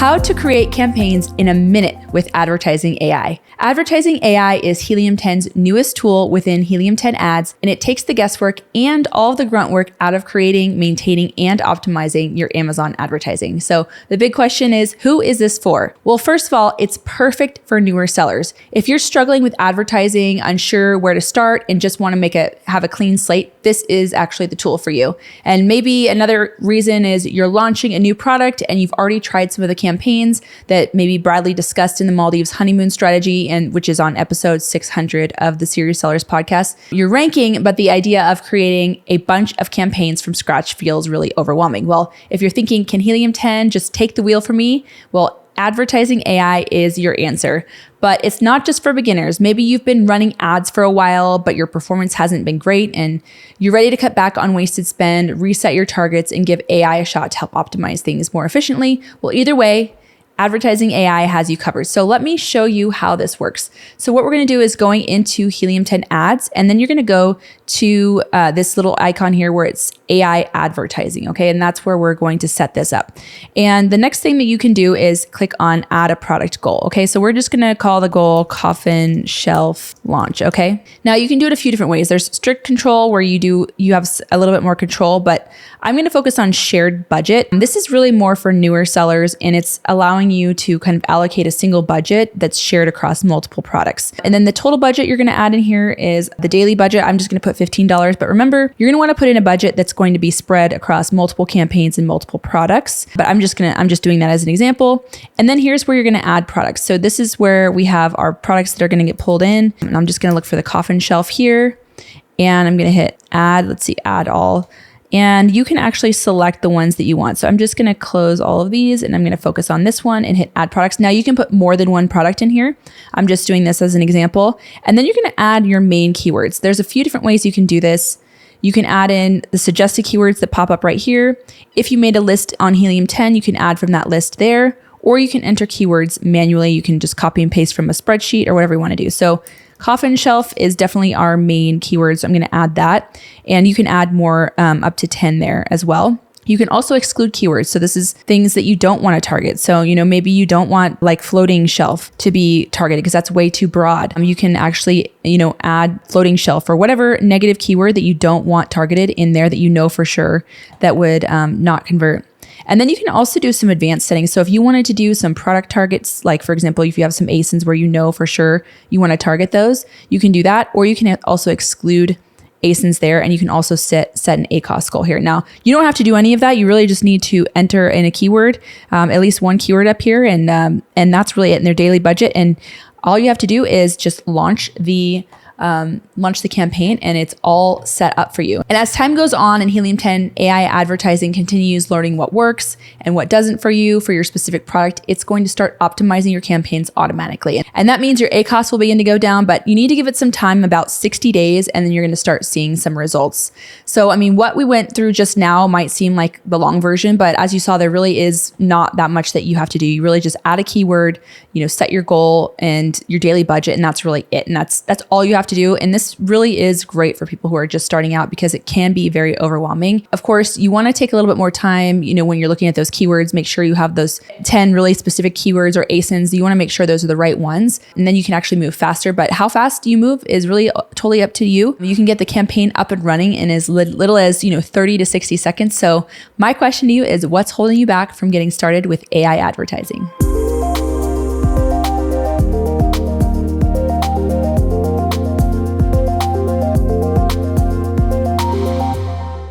How to create campaigns in a minute with Advertising AI. Advertising AI is Helium 10's newest tool within Helium 10 Ads, and it takes the guesswork and all of the grunt work out of creating, maintaining, and optimizing your Amazon advertising. So the big question is, who is this for? Well, first of all, it's perfect for newer sellers. If you're struggling with advertising, unsure where to start, and just want to have a clean slate, this is actually the tool for you. And maybe another reason is you're launching a new product and you've already tried some of the campaigns that maybe Bradley discussed in the Maldives honeymoon strategy, and which is on episode 600 of the Serious Sellers podcast. You're ranking, but the idea of creating a bunch of campaigns from scratch feels really overwhelming. Well, if you're thinking, can Helium 10 just take the wheel for me? Well, Advertising AI is your answer, but it's not just for beginners. Maybe you've been running ads for a while, but your performance hasn't been great and you're ready to cut back on wasted spend, reset your targets, and give AI a shot to help optimize things more efficiently. Well, either way, Advertising AI has you covered. So let me show you how this works. So what we're going to do is going into Helium 10 Ads, and then you're going to go to this little icon here where it's AI advertising. Okay. And that's where we're going to set this up. And the next thing that you can do is click on add a product goal. Okay. So we're just going to call the goal coffin shelf launch. Okay. Now you can do it a few different ways. There's strict control where you have a little bit more control, but I'm going to focus on shared budget. This is really more for newer sellers, and it's allowing you to kind of allocate a single budget that's shared across multiple products. And then the total budget you're going to add in here is the daily budget. I'm just going to put $15, but remember, you're going to want to put in a budget that's going to be spread across multiple campaigns and multiple products. But I'm just doing that as an example. And then here's where you're going to add products. So this is where we have our products that are going to get pulled in. And I'm just going to look for the coffin shelf here, and I'm going to hit add. Let's see, add all. And you can actually select the ones that you want. So I'm just going to close all of these, and I'm going to focus on this one and hit add products. Now you can put more than one product in here. I'm just doing this as an example. And then you're going to add your main keywords. There's a few different ways you can do this. You can add in the suggested keywords that pop up right here. If you made a list on Helium 10, you can add from that list there, or you can enter keywords manually. You can just copy and paste from a spreadsheet or whatever you want to do. So coffin shelf is definitely our main keyword, so I'm going to add that. And you can add more up to 10 there as well. You can also exclude keywords. So this is things that you don't want to target. So, maybe you don't want like floating shelf to be targeted because that's way too broad. You can actually, add floating shelf or whatever negative keyword that you don't want targeted in there that you know for sure that would not convert. And then you can also do some advanced settings. So if you wanted to do some product targets, like for example, if you have some ASINs where you know for sure you want to target those, you can do that. Or you can also exclude ASINs there, and you can also set an ACoS goal here. Now, you don't have to do any of that. You really just need to enter in a keyword, at least one keyword up here, and that's really it in their daily budget. And all you have to do is just launch the campaign, and it's all set up for you. And as time goes on and Helium 10 AI advertising continues learning what works and what doesn't for you, for your specific product, it's going to start optimizing your campaigns automatically. And that means your ACoS will begin to go down, but you need to give it some time, about 60 days, and then you're going to start seeing some results. So, what we went through just now might seem like the long version, but as you saw, there really is not that much that you have to do. You really just add a keyword, set your goal and your daily budget, and that's really it. And that's all you have to do. And this really is great for people who are just starting out because it can be very overwhelming. Of course, you want to take a little bit more time, when you're looking at those keywords, make sure you have those 10 really specific keywords or ASINs. You want to make sure those are the right ones, and then you can actually move faster. But how fast you move is really totally up to you. You can get the campaign up and running in as little as, 30 to 60 seconds. So my question to you is, what's holding you back from getting started with AI advertising?